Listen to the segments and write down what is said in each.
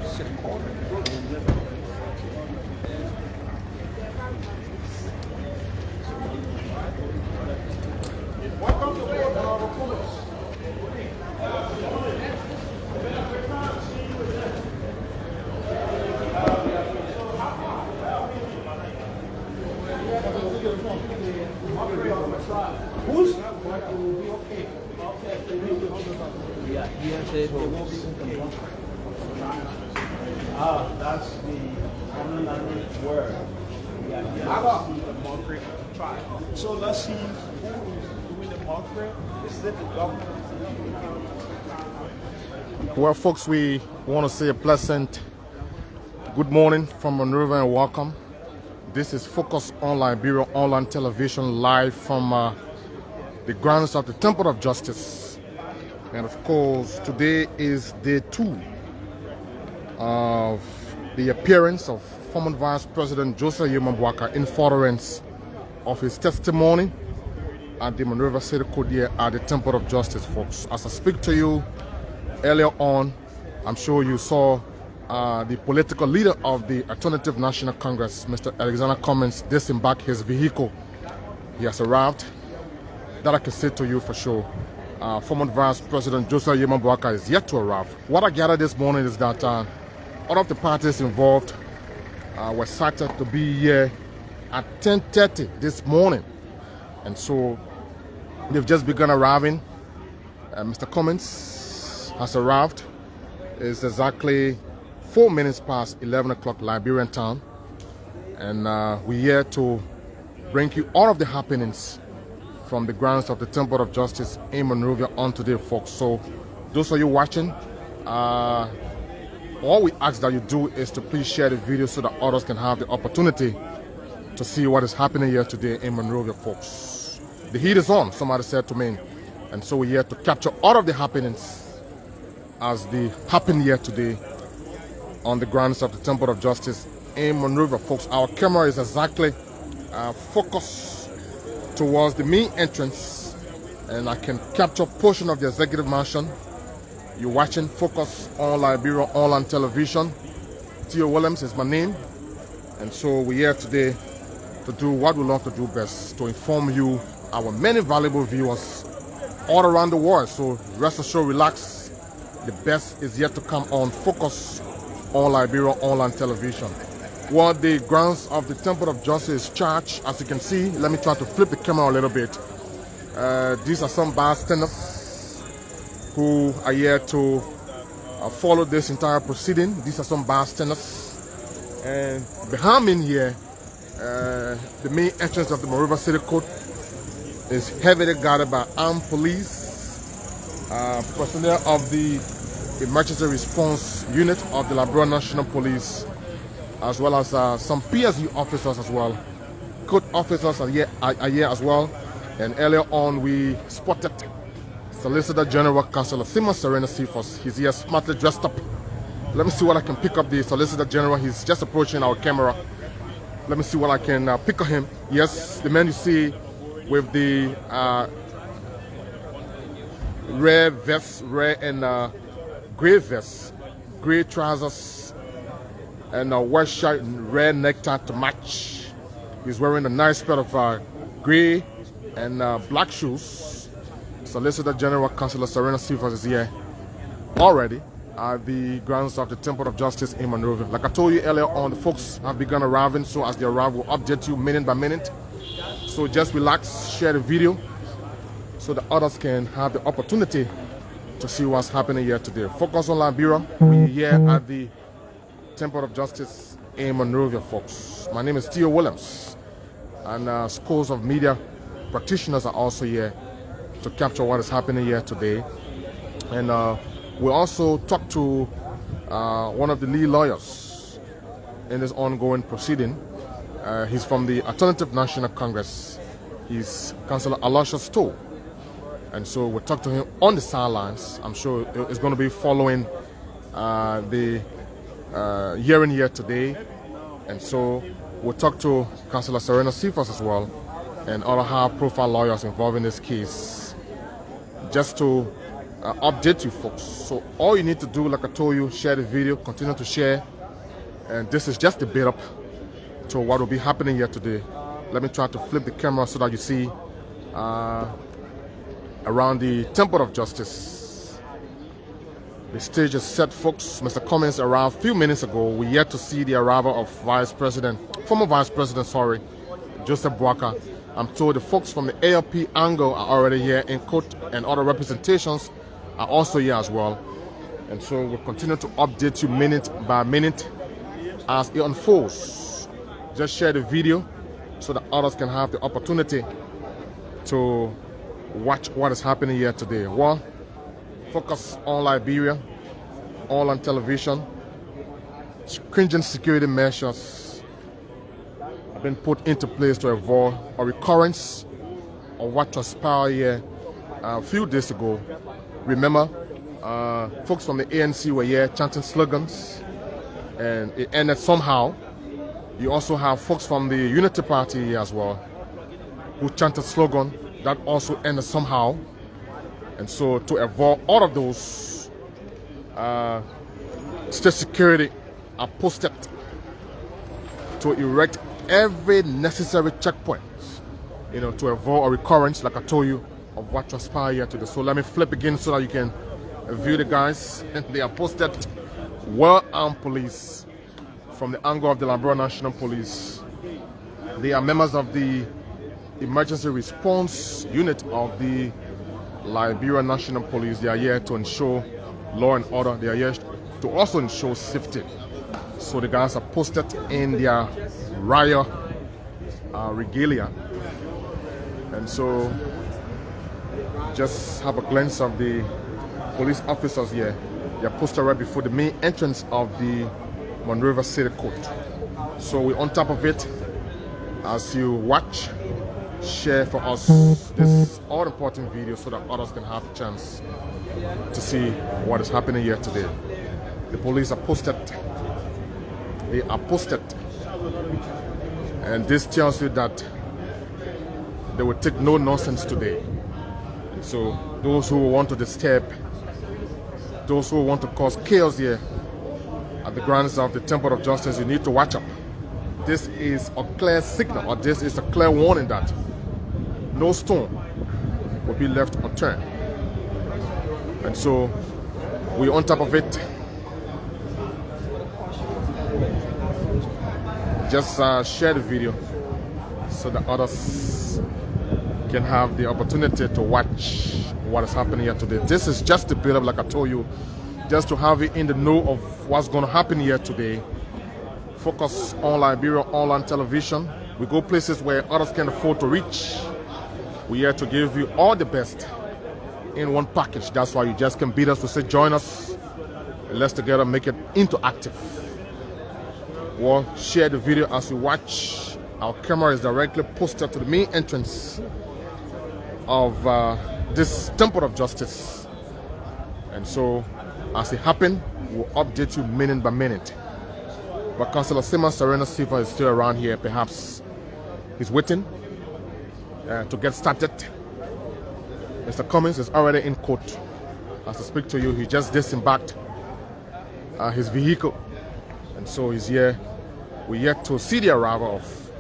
City Court. Welcome to board, Honorable. Who's? Yeah, he has said they won't be okay. That's the common word. So let's see who's doing the mock rip. Is it the governor? Well, folks, we want to say a pleasant good morning from Monrovia and welcome. This is Focus on Liberia online television live from the grounds of the Temple of Justice. And of course, today is day 2 of the appearance of former Vice President Joseph Boakai in furtherance of his testimony at the Monrovia City Court here at the Temple of Justice, folks. As I speak to you earlier on, I'm sure you saw the political leader of the Alternative National Congress, Mr. Alexander Cumming, disembark his vehicle. He has arrived. That I can say to you for sure. Former Vice President Joseph Boakai is yet to arrive. What I gathered this morning is that all of the parties involved were cited to be here at 10:30 this morning. And so they've just begun arriving. Mr. Cummings has arrived. It's exactly 4 minutes past 11 o'clock Liberian time. And we're here to bring you all of the happenings from the grounds of the Temple of Justice in Monrovia on today, folks. So those of you watching, all we ask that you do is to please share the video so that others can have the opportunity to see what is happening here today in Monrovia, folks. The heat is on, somebody said to me. And so we're here to capture all of the happenings as they happen here today on the grounds of the Temple of Justice in Monrovia, folks. Our camera is exactly focused towards the main entrance, and I can capture a portion of the executive mansion. You're watching Focus on Liberia online television. Theo Williams is my name, and so we're here today to do what we love to do best, to inform you, our many valuable viewers all around the world. So rest assured, relax. The best is yet to come on Focus on Liberia online television. Well, the grounds of the Temple of Justice is charged, as you can see. Let me try to flip the camera a little bit. These are some bystanders who are here to follow this entire proceeding. These are some bystanders. And behind me here, the main entrance of the Monrovia City Court is heavily guarded by armed police, personnel of the Emergency Response Unit of the Liberia National Police, as well as some PSU officers as well. Court officers are here as well. And earlier on, we spotted Solicitor General Councilor Simon Serena Cephas. He's here smartly dressed up. Let me see what I can pick up the Solicitor General. He's just approaching our camera. Let me see what I can pick up him. Yes, the man you see with the red vest, red and gray vest, gray trousers, and a white shirt and red necktie to match. He's wearing a nice pair of gray and black shoes. Solicitor General Councilor Serena Cephas is here already at the grounds of the Temple of Justice in Monrovia. Like I told you earlier on, the folks have begun arriving, so as they arrive, we'll update you minute by minute. So just relax, share the video so that others can have the opportunity to see what's happening here today. Focus on Liberia. We're here at the Temple of Justice in Monrovia, folks. My name is Theo Williams, and scores of media practitioners are also here to capture what is happening here today. And we also talked to one of the lead lawyers in this ongoing proceeding. He's from the Alternative National Congress. He's Councillor Aloysius Stowe. And so we'll talk to him on the sidelines. I'm sure it's going to be following the hearing here today. And so we'll talk to Councillor Serena Cephas as well and other high-profile lawyers involved in this case, just to update you folks. So all you need to do, like I told you, share the video, continue to share. And this is just a bit up to what will be happening here today. Let me try to flip the camera so that you see around the Temple of Justice. The stage is set, folks. Mr. Cummings arrived a few minutes ago. We yet to see the arrival of former Vice President, Joseph Boakai. I'm told the folks from the ALP angle are already here in court, and other representations are also here as well. And so we'll continue to update you minute by minute as it unfolds. Just share the video so that others can have the opportunity to watch what is happening here today. Well, focus on Liberia, all on television. Stringent security measures have been put into place to avoid a recurrence of what transpired here a few days ago. Remember, folks from the ANC were here chanting slogans, and it ended somehow. You also have folks from the Unity Party here as well, who chanted slogan that also ended somehow. And so to avoid all of those, state security are posted to erect every necessary checkpoint, to avoid a recurrence, like I told you, of what transpired here today. So let me flip again so that you can view the guys. They are posted, well-armed police from the angle of the Liberia National Police. They are members of the emergency response unit of the Liberia National Police. They are here to ensure law and order. They are here to also ensure safety. So the guys are posted in their riot regalia. And so just have a glance of the police officers here. They are posted right before the main entrance of the Monrovia City Court. So we're on top of it. As you watch, share for us this all-important video so that others can have a chance to see what is happening here today. The police are posted. They are posted. And this tells you that they will take no nonsense today. And so those who want to disturb, those who want to cause chaos here at the grounds of the Temple of Justice, you need to watch up. This is a clear signal, or this is a clear warning that no stone will be left unturned. And so we're on top of it. Just share the video so that others can have the opportunity to watch what is happening here today. This is just a build up, like I told you, just to have it in the know of what's going to happen here today. Focus on Liberia, online television. We go places where others can afford to reach. We're here to give you all the best in one package. That's why you just can beat us to say join us, and let's together make it interactive. Well, share the video as you watch. Our camera is directly posted to the main entrance of this Temple of Justice. And so as it happens, we'll update you minute by minute. But Councillor Simon Serena Silva is still around here. Perhaps he's waiting to get started. Mr. Cummings is already in court. As I speak to you, he just disembarked his vehicle. And so he's here. We're yet to see the arrival of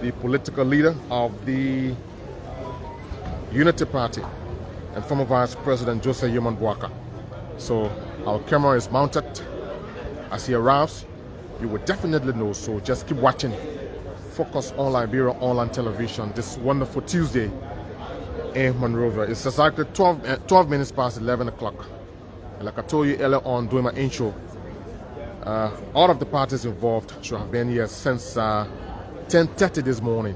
the political leader of the Unity Party and former Vice President Joseph Boakai. So our camera is mounted. As he arrives, you will definitely know. So just keep watching. Focus on Liberia online television this wonderful Tuesday in Monrovia. It's exactly 12 minutes past 11 o'clock. And like I told you earlier on during my intro, all of the parties involved should have been here since 10:30 this morning.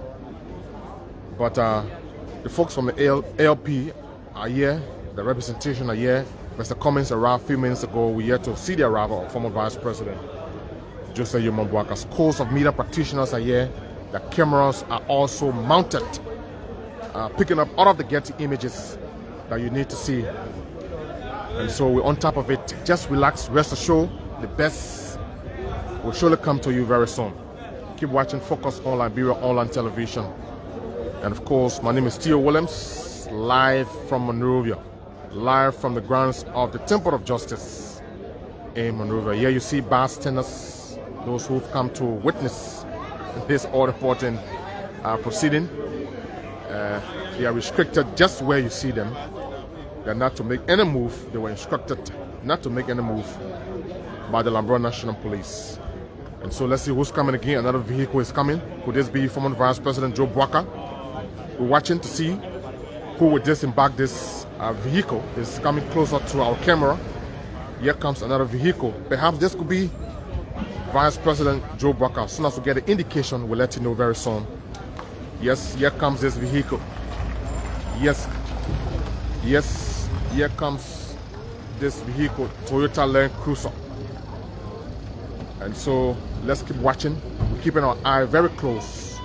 But the folks from the ALP are here, the representation are here. Mr. Cummings arrived a few minutes ago. We're here to see the arrival of former Vice President Joseph Boakai. Scores of media practitioners are here. The cameras are also mounted, picking up all of the getty images that you need to see. And so we're on top of it. Just relax, rest assured, the best will surely come to you very soon. Keep watching Focus on Liberia online television. And of course, my name is Theo Williams, live from Monrovia. live from the grounds of the Temple of Justice in Monrovia. Here you see bystanders, those who've come to witness this all-important proceeding. They are restricted just where you see them. They're not to make any move. They were instructed not to make any move by the Liberia National Police. And so let's see who's coming again. Another vehicle is coming. Could this be former Vice President Joe Boakai? We're watching to see who would disembark this vehicle. It's coming closer to our camera. Here comes another vehicle. Perhaps this could be Vice President Joe Boakai. As soon as we get an indication, we'll let you know very soon. Yes, here comes this vehicle. Yes, yes, here comes this vehicle, Toyota Land Cruiser. And so let's keep watching. We're keeping our eye very close.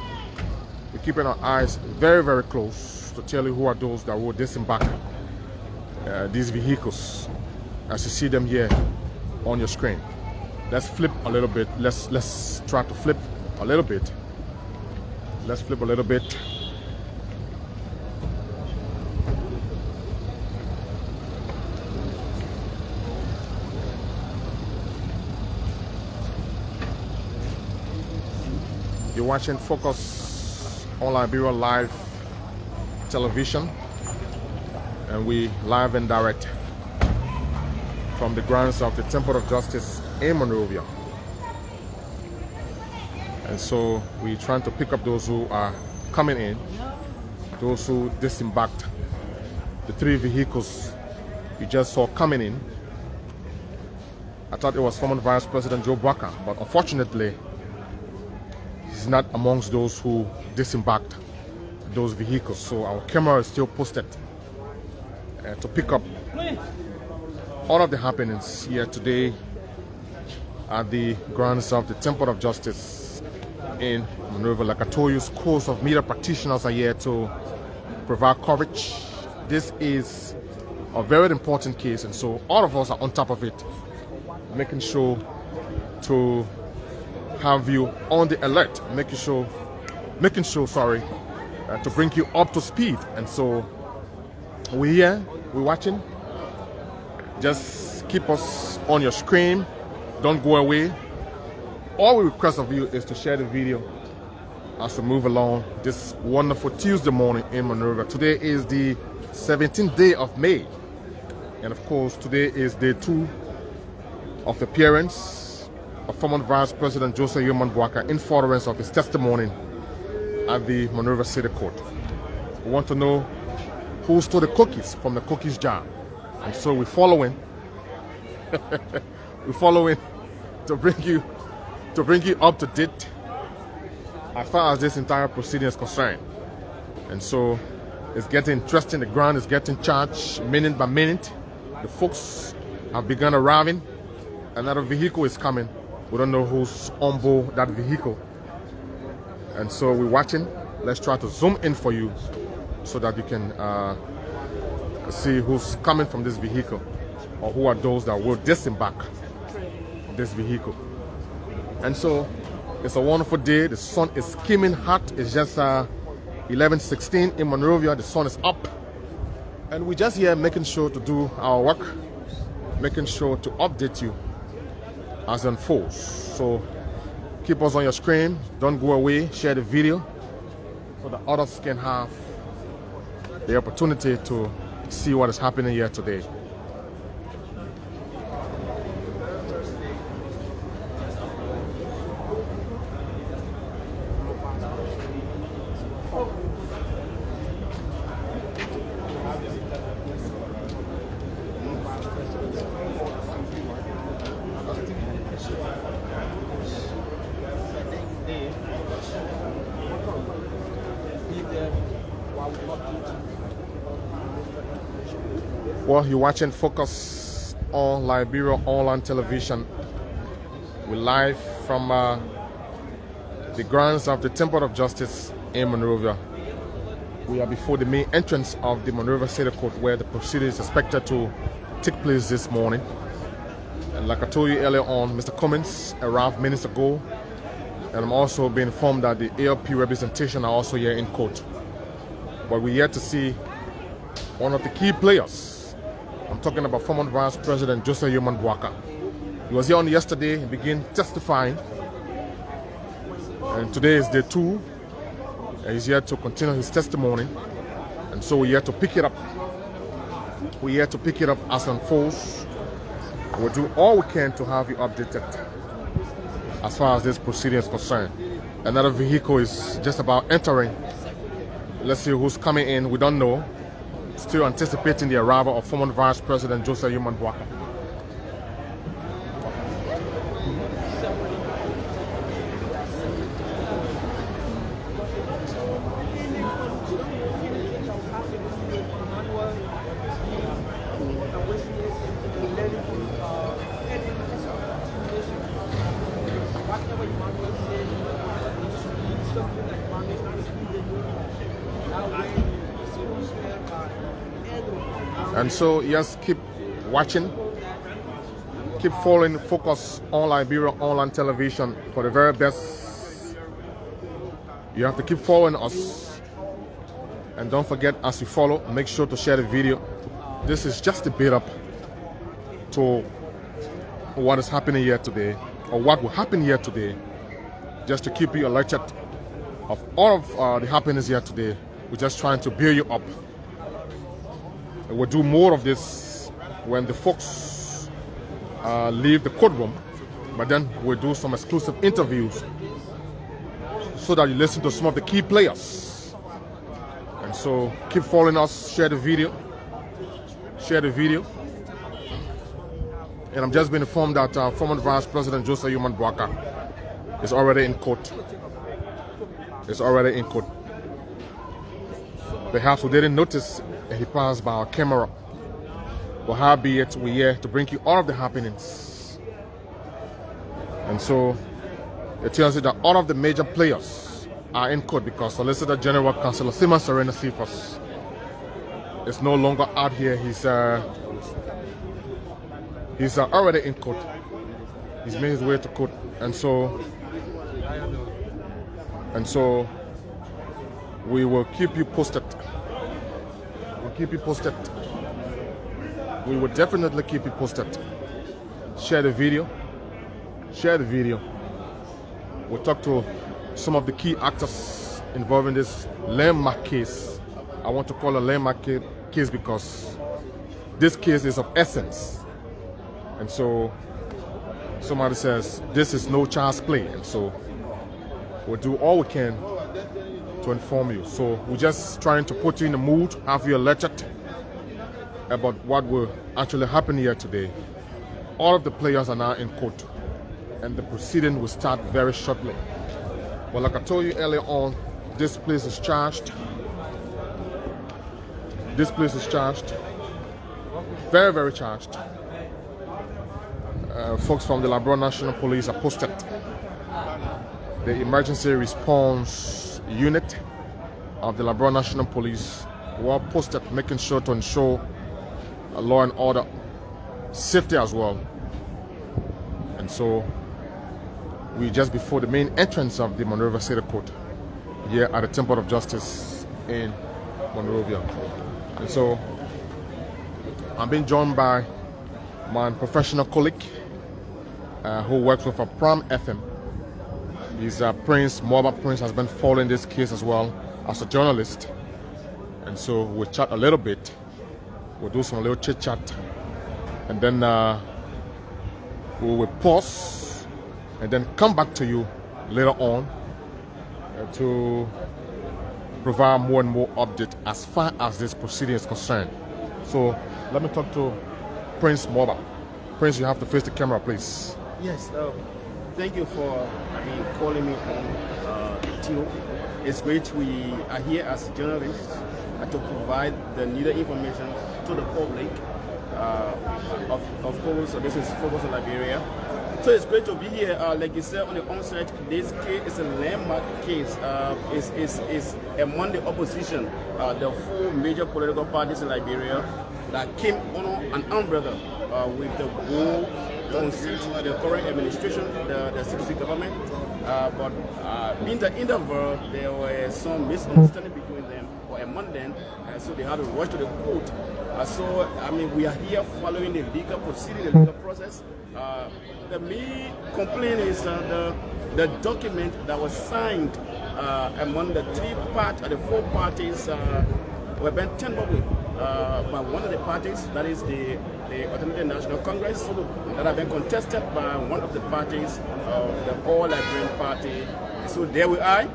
We're keeping our eyes very, very close to tell you who are those that will disembark these vehicles as you see them here on your screen. Let's flip a little bit. Let's try to flip a little bit. Let's flip a little bit. You're watching Focus on Liberia Live Television, and we live and direct from the grounds of the Temple of Justice in Monrovia. And so we're trying to pick up those who are coming in, those who disembarked. The three vehicles you just saw coming in. I thought it was former Vice President Joe Boakai, but unfortunately he's not amongst those who disembarked those vehicles. So our camera is still posted to pick up all of the happenings here today at the grounds of the Temple of Justice in Monrovia. Like I told you, scores of media practitioners are here to provide coverage. This is a very important case, and so all of us are on top of it, making sure to have you on the alert, making sure to bring you up to speed. And so we're here, we're watching. Just keep us on your screen. Don't go away. All we request of you is to share the video as we move along this wonderful Tuesday morning in Monrovia. Today is the 17th day of May. And of course, today is day 2 of the appearance of former Vice President Joseph Boakai in furtherance of his testimony at the Monrovia City Court. We want to know who stole the cookies from the cookies jar. And so we're following to bring you up to date as far as this entire proceeding is concerned. And so it's getting interesting. The ground is getting charged minute by minute. The folks have begun arriving. Another vehicle is coming. We don't know who's on board that vehicle. And so we're watching. Let's try to zoom in for you so that you can see who's coming from this vehicle, or who are those that will disembark from this vehicle. And so it's a wonderful day. The sun is skimming hot. It's just 11:16 in Monrovia. The sun is up, and we're just here making sure to do our work, making sure to update you as it unfolds. So keep us on your screen. Don't go away. Share the video so that others can have the opportunity to see what is happening here today. Well, you're watching Focus on Liberia Online Television. We're live from the grounds of the Temple of Justice in Monrovia. We are before the main entrance of the Monrovia City Court, where the proceeding is expected to take place this morning. And like I told you earlier on, Mr. Cumming arrived minutes ago, and I'm also being informed that the ALP representation are also here in court. But we're here to see one of the key players I'm talking about former Vice President Joseph Boakai. He was here on yesterday and began testifying. And today is day 2. And he's here to continue his testimony. And so we're here to pick it up. We're here to pick it up as it unfolds. We'll do all we can to have you updated as far as this proceeding is concerned. Another vehicle is just about entering. Let's see who's coming in. We don't know. Still anticipating the arrival of former Vice President Joseph Boakai. And so, yes, keep watching, keep following Focus on Liberia online television for the very best. You have to keep following us. And don't forget, as you follow, make sure to share the video. This is just a bit up to what is happening here today, or what will happen here today, just to keep you alerted of all of the happenings here today. We're just trying to build you up. We'll do more of this when the folks leave the courtroom, but then we'll do some exclusive interviews so that you listen to some of the key players. And so keep following us, share the video, and I'm just being informed that former Vice President Joseph Boakai is already in court. Perhaps we didn't notice he passed by our camera, but howbeit we're here to bring you all of the happenings. And so it tells you that all of the major players are in court because Solicitor General Councilor Simon Serena Cephas is no longer out here. He's already in court. He's made his way to court, and so we will keep you posted. We will definitely keep you posted. Share the video. We'll talk to some of the key actors involved in this landmark case. I want to call it a landmark case because this case is of essence. And so somebody says this is no child's play. And so we'll do all we can to inform you. So we're just trying to put you in the mood, have you alerted about what will actually happen here today. All of the players are now in court and the proceeding will start very shortly. But like I told you earlier on, this place is charged. Very, very charged. Folks from the Liberia National Police are posted. The emergency response unit of the Liberia National Police were posted, making sure to ensure law and order, safety as well. And so we just before the main entrance of the Monrovia City Court here at the Temple of Justice in Monrovia. And so I'm being joined by my professional colleague who works with a Pram FM. He's Prince Moba. Prince has been following this case as well as a journalist. And so we'll chat a little bit. We'll do some little chit chat. And then we will pause and then come back to you later on to provide more and more update as far as this proceeding is concerned. So let me talk to Prince Moba. Prince, you have to face the camera, please. Yes, thank you for calling me on Tio. It's great we are here as journalists to provide the needed information to the public. Of course, so this is Focus on Liberia. So it's great to be here. Like you said on the onset, this case is a landmark case. It's among the opposition, the 4 major political parties in Liberia that came under an umbrella with the goal to unseat the current administration, the CDC government. But in the interval, there were some misunderstanding between them or among them, so they had to rush to the court. So, I mean, we are here following the legal proceeding, the legal process. The main complaint is the document that was signed among the the four parties were being tampered with by one of the parties, that is the Alternative National Congress, that have been contested by one of the parties, the All Liberian Party. So there we are.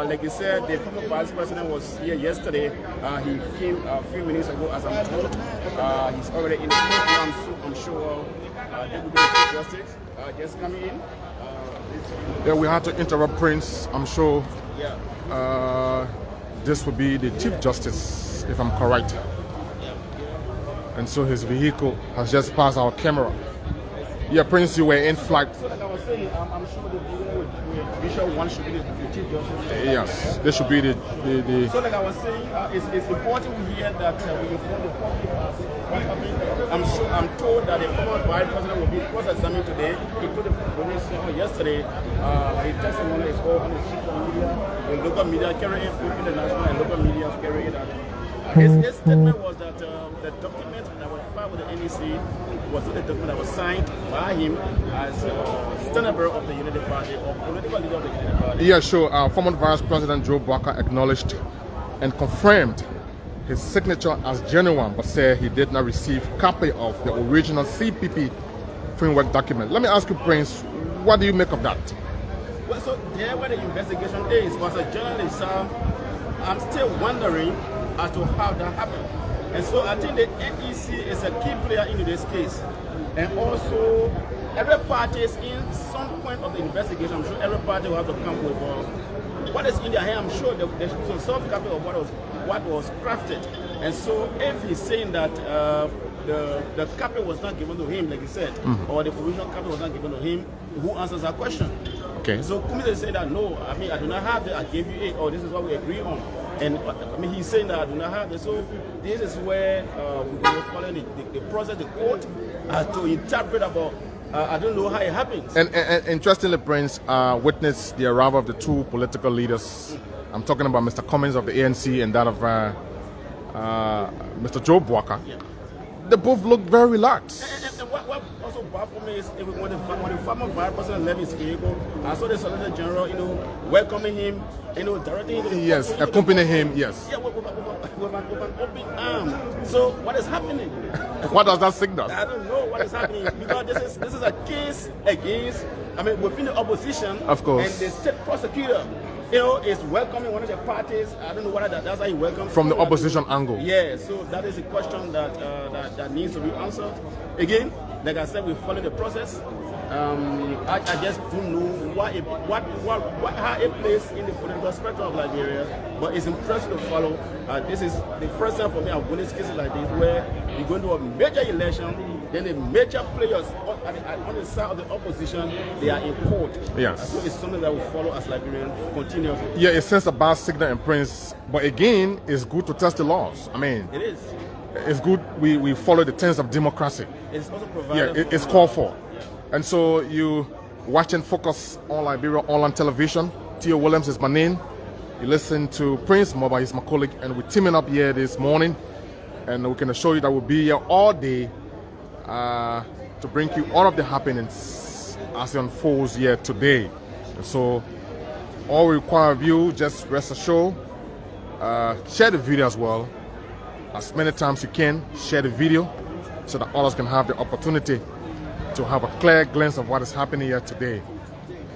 Like you said, the former vice president was here yesterday. He came a few minutes ago, as I'm told. He's already in the program, so I'm sure they will be Chief Justice just coming in. Yeah, we had to interrupt Prince. I'm sure this will be the Chief Justice, if I'm correct. And so his vehicle has just passed our camera. Yeah, Prince, you were in flight. So like I was saying, I'm sure the Bishop one should be the Chief Justice. Yes, this should be the. So like I was saying, it's important we hear that we inform the public what happened. I'm told that the former vice president will be cross-examined today. He told the police yesterday. The testimony is all on the social media, the local media carry it, both the national and local media carry it out. His statement was that the document that was filed with the NEC was not the document that was signed by him as standard bearer of the Unity Party or political leader of the Unity Party. Yeah, sure. Former Vice President Joe Boakai acknowledged and confirmed his signature as genuine, but said he did not receive a copy of the original CPP framework document. Let me ask you, Prince, what do you make of that? Well, so there where the investigation is, as a journalist, I'm still wondering as to how that happened. And so I think the NEC is a key player in this case. And also, every party is in some point of the investigation. I'm sure every party will have to come with what is in their hand. I'm sure there should be a soft copy of what was crafted. And so if he's saying that the copy was not given to him, like he said, or the provisional copy was not given to him, who answers that question? Okay. So Cumming is saying that, no, I mean, I do not have it, I gave you it, or this is what we agree on. And I mean, he's saying that I do not have it. So this is where we will follow the process, the court, to interpret about, I don't know how it happens. And interestingly, Prince, witnessed the arrival of the two political leaders. I'm talking about Mr. Cummings of the ANC and that of Mr. Joe Boakai. Yeah. They both look very relaxed. And what also baffled me is when the former vice president left his vehicle, I saw the Solicitor General, welcoming him, directing him. Yes, accompanying him, yes. Yeah, with an open arm. So what is happening? What does that signal? I don't know what is happening because this is a case against, within the opposition. Of course. And the state prosecutor, is welcoming one of the parties. I don't know whether that's how he welcomes. From the opposition angle. Yeah, so that is a question that needs to be answered. Again, like I said, we follow the process. I just don't know how it plays in the political spectrum of Liberia, but it's impressive to follow. This is the first time for me I've witnessed cases like this where you're going to a major election, then the major players on the side of the opposition, they are in court. Yes. So it's something that we follow as Liberians continuously. Yeah, it sends a bad signal in Prince, but again, it's good to test the laws. It is. It's good we follow the tenets of democracy. It's also provided. Yeah, it's called for. And so you watching Focus on Liberia online television. Theo Williams is my name. You listen to Prince Moba, he's my colleague, and we're teaming up here this morning. And we can assure you that we'll be here all day to bring you all of the happenings as it unfolds here today. And so all we require of you, just rest assured, share the video as well. As many times you can, share the video so that others can have the opportunity to have a clear glimpse of what is happening here today.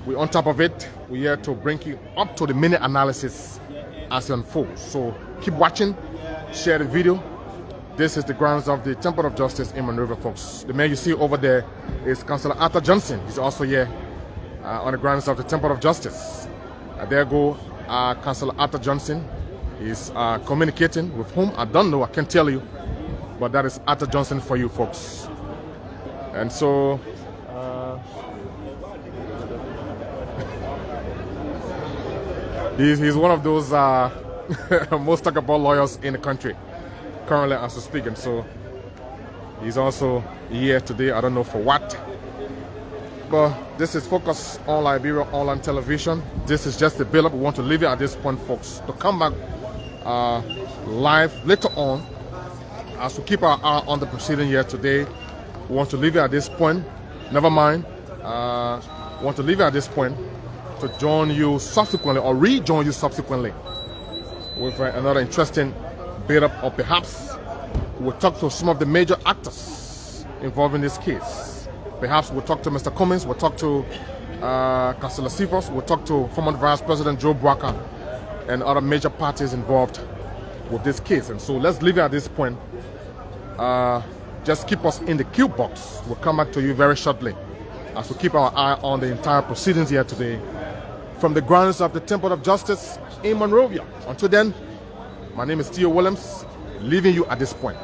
We're on top of it. We're here to bring you up to the minute analysis as it unfolds. So keep watching, share the video. This is the grounds of the Temple of Justice in Monrovia, folks. The man you see over there is Councillor Arthur Johnson. He's also here on the grounds of the Temple of Justice. There go Councillor Arthur Johnson. He's communicating with whom I don't know, I can't tell you, but that is Arthur Johnson for you folks. And so he's one of those most talked about lawyers in the country currently as we speak, and so he's also here today. I don't know for what, people, this is Focus on Liberia Online Television. This is just a build-up. We want to leave it at this point, folks, to come back live later on as we keep our eye on the proceeding here today. We want to leave it at this point. Never mind. We want to leave it at this point to join you subsequently or rejoin you subsequently with another interesting build-up, or perhaps we'll talk to some of the major actors involved in this case. Perhaps we'll talk to Mr. Cummings, we'll talk to Councillor Testifies, we'll talk to former Vice President Joe Boakai and other major parties involved with this case. And so let's leave it at this point. Just keep us in the queue box. We'll come back to you very shortly as we keep our eye on the entire proceedings here today from the grounds of the Temple of Justice in Monrovia. Until then, my name is Theo Williams, leaving you at this point.